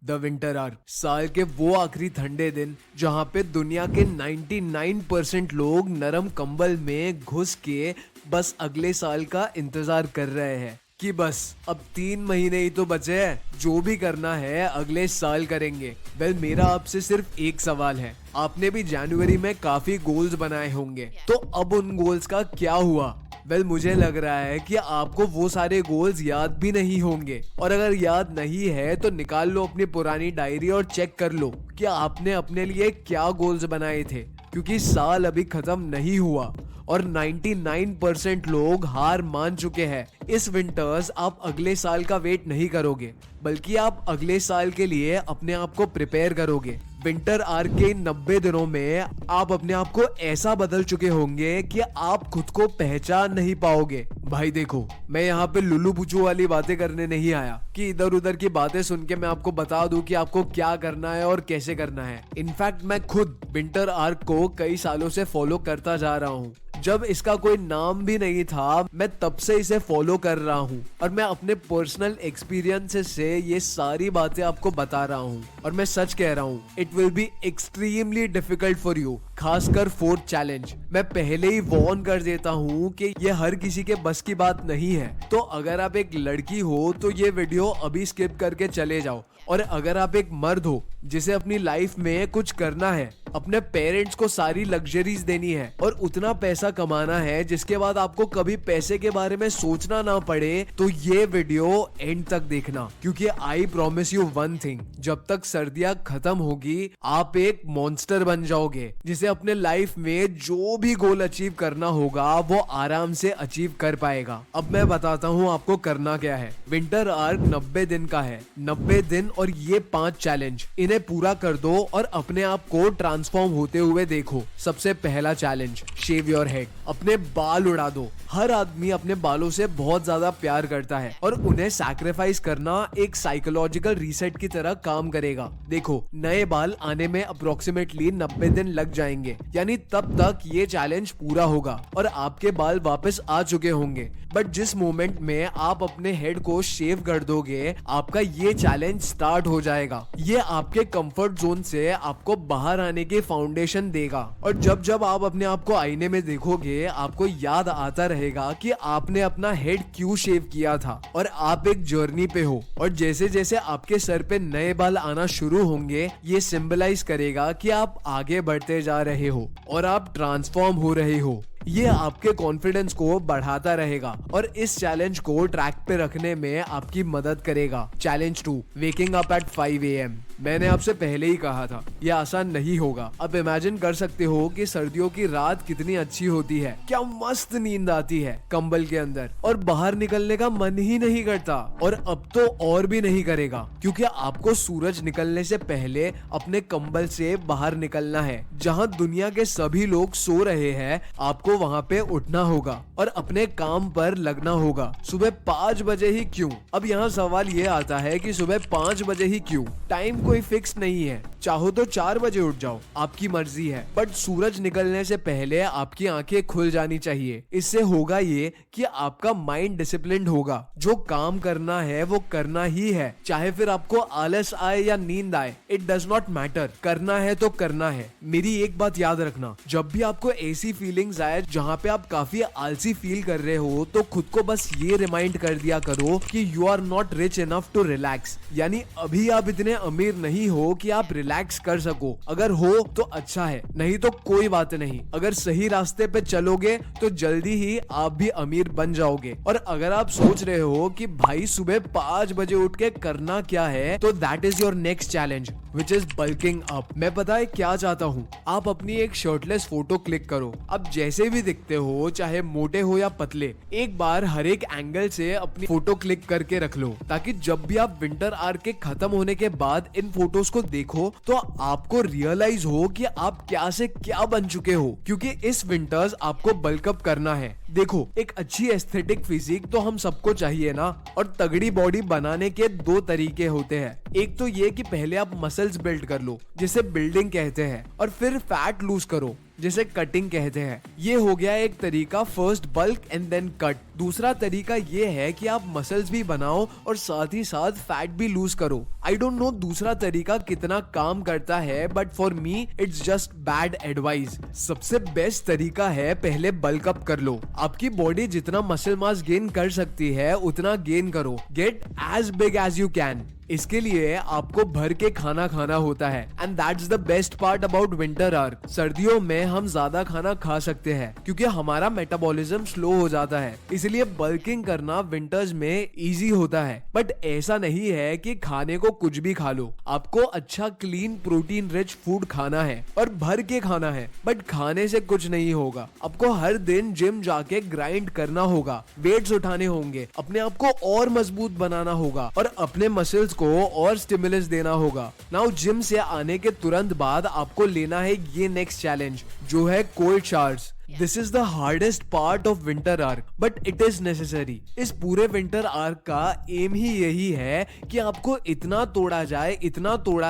The winter are, साल के वो आखिरी ठंडे दिन जहाँ पे दुनिया के 99% लोग नरम कंबल में घुस के बस अगले साल का इंतजार कर रहे हैं कि बस अब 3 महीने ही तो बचे हैं, जो भी करना है अगले साल करेंगे। मेरा आपसे सिर्फ एक सवाल है, आपने भी जनवरी में काफी गोल्स बनाए होंगे, तो अब उन गोल्स का क्या हुआ? मुझे लग रहा है कि आपको वो सारे गोल्स याद भी नहीं होंगे, और अगर याद नहीं है तो निकाल लो अपनी पुरानी डायरी और चेक कर लो कि आपने अपने लिए क्या गोल्स बनाए थे, क्योंकि साल अभी खत्म नहीं हुआ और 99% लोग हार मान चुके हैं। इस विंटर्स आप अगले साल का वेट नहीं करोगे, बल्कि आप अगले साल के लिए अपने आप को प्रिपेयर करोगे। विंटर आर के 90 दिनों में आप अपने आप को ऐसा बदल चुके होंगे कि आप खुद को पहचान नहीं पाओगे। भाई देखो, मैं यहाँ पे लुल्लू पुचू वाली बातें करने नहीं आया कि इधर उधर की बातें सुन के मैं आपको बता दूं कि आपको क्या करना है और कैसे करना है। इनफैक्ट मैं खुद विंटर आर्क को कई सालों से फॉलो करता जा रहा हूँ। जब इसका कोई नाम भी नहीं था, मैं तब से इसे फॉलो कर रहा हूँ और मैं अपने पर्सनल एक्सपीरियंसेस से ये सारी बातें आपको बता रहा हूँ। और मैं सच कह रहा हूँ, it will be extremely difficult for you, खासकर 4th चैलेंज। मैं पहले ही वार्न कर देता हूँ कि ये हर किसी के बस की बात नहीं है। तो अगर आप एक लड़की हो तो ये वीडियो अभी स्किप करके चले जाओ, और अगर आप एक मर्द हो जिसे अपनी लाइफ में कुछ करना है, अपने पेरेंट्स को सारी लग्जरीज देनी है और उतना पैसा कमाना है जिसके बाद आपको कभी पैसे के बारे में सोचना ना पड़े, तो ये वीडियो एंड तक देखना, क्योंकि I promise you one thing, जब तक सर्दियां खत्म होगी आप एक मॉन्स्टर बन जाओगे जिसे अपने लाइफ में जो भी गोल अचीव करना होगा वो आराम से अचीव कर पाएगा। अब मैं बताता हूँ आपको करना क्या है। विंटर आर्क 90 दिन का है, 90 दिन और ये 5 चैलेंज, इन्हें पूरा कर दो और अपने आप को ट्रांसफॉर्म होते हुए देखो। सबसे पहला चैलेंज, शेव योर हेड, अपने बाल उड़ा दो। हर आदमी अपने बालों से बहुत ज्यादा प्यार करता है और उन्हें सैक्रिफाइस करना एक साइकोलॉजिकल रीसेट की तरह काम करेगा। देखो, नए बाल आने में अप्रोक्सीमेटली 90 दिन लग जाएंगे, यानी तब तक ये चैलेंज पूरा होगा और आपके बाल वापस आ चुके होंगे। बट जिस मोमेंट में आप अपने हेड को शेव कर दोगे, आपका ये चैलेंज स्टार्ट हो जाएगा। ये आपके कंफर्ट जोन से आपको बाहर आने की फाउंडेशन देगा, और जब जब आप अपने आप को आईने में देखोगे, आपको याद आता रहेगा कि आपने अपना हेड क्यों शेव किया था और आप एक जर्नी पे हो। और जैसे जैसे आपके सर पे नए बाल आना शुरू होंगे, ये सिंबलाइज करेगा कि आप आगे बढ़ते जा रहे हो और आप ट्रांसफॉर्म हो रहे हो। ये आपके कॉन्फिडेंस को बढ़ाता रहेगा और इस चैलेंज को ट्रैक पे रखने में आपकी मदद करेगा। Challenge 2, waking up at 5 AM। मैंने आपसे पहले ही कहा था, ये आसान नहीं होगा। अब इमेजिन कर सकते हो कि सर्दियों की रात कितनी अच्छी होती है, क्या मस्त नींद आती है कंबल के अंदर, और बाहर निकलने का मन ही नहीं करता। और अब तो और भी नहीं करेगा, क्योंकि आपको सूरज निकलने से पहले अपने कंबल से बाहर निकलना है। जहाँ दुनिया के सभी लोग सो रहे हैं, आपको वहाँ पे उठना होगा और अपने काम पर लगना होगा। सुबह 5 बजे ही क्यों? अब यहाँ सवाल ये आता है कि सुबह 5 बजे ही क्यों? टाइम कोई फिक्स नहीं है, चाहो तो 4 बजे उठ जाओ, आपकी मर्जी है। बट सूरज निकलने से पहले आपकी आंखें खुल जानी चाहिए। इससे होगा ये कि आपका माइंड डिसिप्लिन्ड होगा, जो काम करना है वो करना ही है, चाहे फिर आपको आलस आए या नींद आए, इट डज नॉट मैटर। करना है तो करना है। मेरी एक बात याद रखना, जब भी आपको ऐसी फीलिंग्स आए जहाँ पे आप काफी आलसी फील कर रहे हो, तो खुद को बस ये रिमाइंड कर दिया करो कि you are not rich enough to relax. यानी अभी आप इतने अमीर नहीं हो कि आप रिलैक्स कर सको। अगर हो तो अच्छा है, नहीं तो कोई बात नहीं। अगर सही रास्ते पे चलोगे तो जल्दी ही आप भी अमीर बन जाओगे। और अगर आप सोच रहे हो कि भाई सुबह 5 बजे उठ के करना क्या है, तो that is your next challenge, which is bulking up. मैं पता है क्या चाहता हूँ, आप अपनी एक शर्टलेस फोटो क्लिक करो। अब जैसे भी दिखते हो, चाहे मोटे हो या पतले, एक बार हर एक एंगल से अपनी फोटो क्लिक करके रख लो, ताकि जब भी आप विंटर आर्क के खत्म होने के बाद इन फोटोज को देखो तो आपको रियलाइज हो कि आप क्या से क्या बन चुके हो, क्योंकि इस विंटर्स आपको बल्कअप करना है। देखो, एक अच्छी एस्थेटिक फिजिक तो हम सबको चाहिए ना, और तगड़ी बॉडी बनाने के 2 तरीके होते हैं। एक तो ये कि पहले आप मसल्स बिल्ड कर लो, जिसे बिल्डिंग कहते हैं, और फिर फैट लूज करो, जिसे कटिंग कहते हैं। ये हो गया एक तरीका, first bulk and then cut. दूसरा तरीका ये है कि आप मसल्स भी बनाओ और साथ ही साथ फैट भी लूज करो। आई डोंट नो दूसरा तरीका कितना काम करता है, but for me it's just bad advice. सबसे बेस्ट तरीका है पहले बल्क अप कर लो। आपकी बॉडी जितना मसल मास गेन कर सकती है उतना गेन करो। Get as big as you can. इसके लिए आपको भर के खाना खाना होता है and that's the best part about winter arc. सर्दियों में हम ज्यादा खाना खा सकते हैं क्योंकि हमारा मेटाबॉलिज्म स्लो हो जाता है, इसलिए बल्किंग करना विंटर्स में इजी होता है। बट ऐसा नहीं है कि खाने को कुछ भी खा लो। आपको अच्छा क्लीन प्रोटीन रिच फूड खाना है और भर के खाना है। बट खाने से कुछ नहीं होगा। आपको हर दिन जिम जाके ग्राइंड करना होगा, वेट्स उठाने होंगे, अपने आप को और मजबूत बनाना होगा और अपने मसल्स को और स्टिमुलस देना होगा। नाउ जिम से आने के तुरंत बाद आपको लेना है ये नेक्स्ट चैलेंज, जो है cold showers. This is the hardest part of winter arc but it is necessary. इस पूरे विंटर आर्क का एम ही यही है कि आपको इतना तोड़ा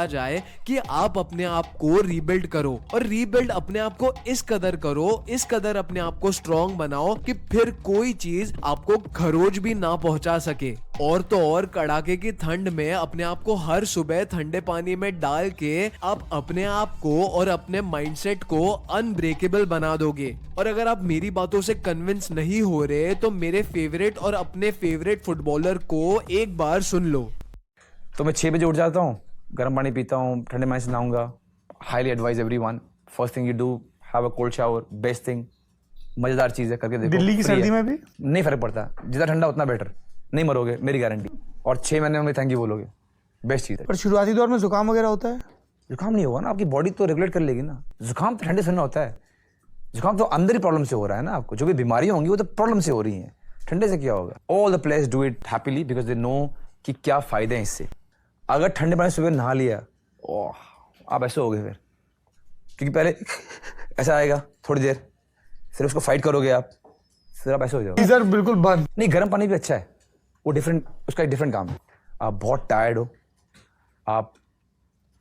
जाए कि आप अपने आप को रीबिल्ड करो और रीबिल्ड अपने आप को इस कदर अपने आप को स्ट्रॉन्ग बनाओ कि फिर कोई चीज आपको खरोच भी ना पहुंचा सके। और तो और कड़ाके की ठंड में अपने आप को हर सुबह ठंडे पानी में डाल के आप अपने आप को और अपने माइंडसेट को अनब्रेकेबल बना दोगे। और अगर आप मेरी बातों से कन्विंस नहीं हो रहे तो मेरे फेवरेट और अपने फेवरेट फुटबॉलर को एक बार सुन लो। तो मैं 6 बजे उठ जाता हूँ, गर्म पानी पीता हूँ, ठंडे पानी से नहाऊंगा। Highly advise everyone, first thing you do have a cold shower. Best thing, मजेदार चीज है, करके देखो। दिल्ली की सर्दी में भी नहीं फर्क पड़ता, जितना ठंडा उतना बेटर, नहीं मरोगे मेरी गारंटी। और 6 महीने में थैंक यू बोलोगे, बेस्ट चीज है। पर शुरुआती दौर में जुकाम वगैरह होता है? जुकाम नहीं होगा ना, आपकी बॉडी तो रेगुलेट कर लेगी ना। जुकाम तो ठंडे से ना होता है, जुकाम तो अंदर ही प्रॉब्लम से हो रहा है ना। आपको जो भी बीमारियां होंगी वो तो प्रॉब्लम से हो रही हैं, ठंडे से क्या होगा। All the players do it happily because they know कि क्या फायदे हैं इससे। अगर ठंडे पानी सुबह नहा लिया, ओह आप ऐसे हो गए फिर, क्योंकि पहले ऐसा आएगा थोड़ी देर, फिर उसको फाइट करोगे आप, फिर आप ऐसे हो जाओगे। गीजर बिल्कुल बंद नहीं, गर्म पानी भी अच्छा है, वो डिफरेंट, उसका एक डिफरेंट काम है। आप बहुत टायर्ड हो, आप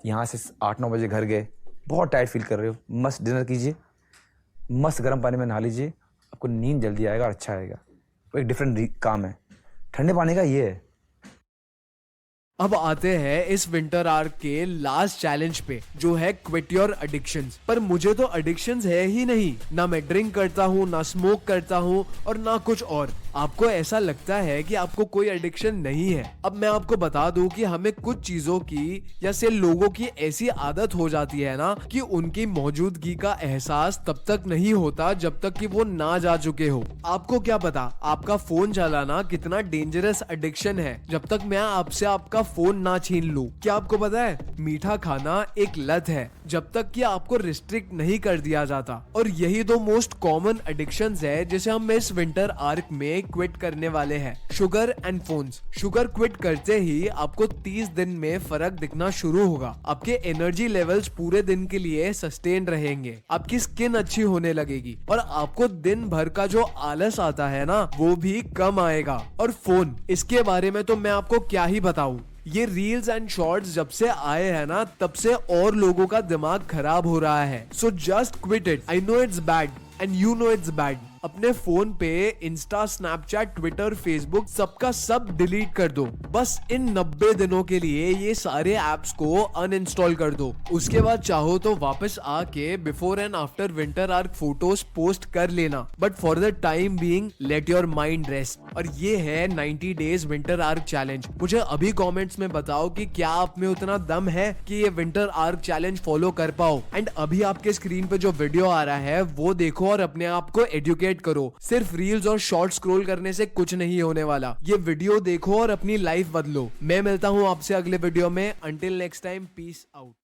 यहाँ से 8-9 बजे घर गए, बहुत टायर्ड फील कर रहे हो, मस्त डिनर कीजिए, मस्त गर्म पानी में नहा लीजिए, आपको नींद जल्दी आएगा और अच्छा आएगा। वो एक डिफरेंट काम है ठंडे पानी का, ये है। अब आते हैं इस विंटर आर्क के लास्ट चैलेंज पे, जो है क्विट योर एडिक्शंस। पर मुझे तो एडिक्शंस है ही नहीं, ना मैं ड्रिंक करता हूँ, ना स्मोक करता हूँ और ना कुछ और। आपको ऐसा लगता है कि आपको कोई एडिक्शन नहीं है। अब मैं आपको बता दूं कि हमें कुछ चीजों की या से लोगों की ऐसी आदत हो जाती है ना कि उनकी मौजूदगी का एहसास तब तक नहीं होता जब तक कि वो ना जा चुके हो। आपको क्या पता आपका फोन चलाना कितना डेंजरस एडिक्शन है जब तक मैं आपसे आपका फोन ना छीन लूं। क्या आपको पता है मीठा खाना एक लत है जब तक कि आपको रिस्ट्रिक्ट नहीं कर दिया जाता। और यही दो मोस्ट कॉमन एडिक्शंस है जिसे हम इस विंटर आर्क में क्विट करने वाले हैं, sugar and phones. Sugar quit करते ही आपको 30 दिन में फर्क दिखना शुरू होगा। आपके एनर्जी लेवल्स पूरे दिन के लिए सस्टेन रहेंगे, आपकी स्किन अच्छी होने लगेगी और आपको दिन भर का जो आलस आता है ना वो भी कम आएगा। और फोन, इसके बारे में तो मैं आपको क्या ही बताऊं। ये रील्स एंड शॉर्ट्स जब से आए हैं ना तब से और लोगों का दिमाग खराब हो रहा है। So just quit it. I know it's bad and you know it's bad. अपने फोन पे इंस्टा, स्नैपचैट, ट्विटर, फेसबुक सबका सब डिलीट कर दो। बस इन 90 दिनों के लिए ये सारे एप्स को अनइंस्टॉल कर दो। उसके बाद चाहो तो वापस आके before and after winter arc photos post कर लेना, but for the time being let your mind rest. और ये है 90 डेज विंटर आर्क चैलेंज। मुझे अभी कमेंट्स में बताओ कि क्या आप में उतना दम है कि ये विंटर आर्क चैलेंज फॉलो कर पाओ। एंड अभी आपके स्क्रीन पे जो वीडियो आ रहा है वो देखो और अपने आप को एजुकेट करो। सिर्फ रील्स और शॉर्ट स्क्रॉल करने से कुछ नहीं होने वाला। ये वीडियो देखो और अपनी लाइफ बदलो। मैं मिलता हूं आपसे अगले वीडियो में। Until next time, peace out.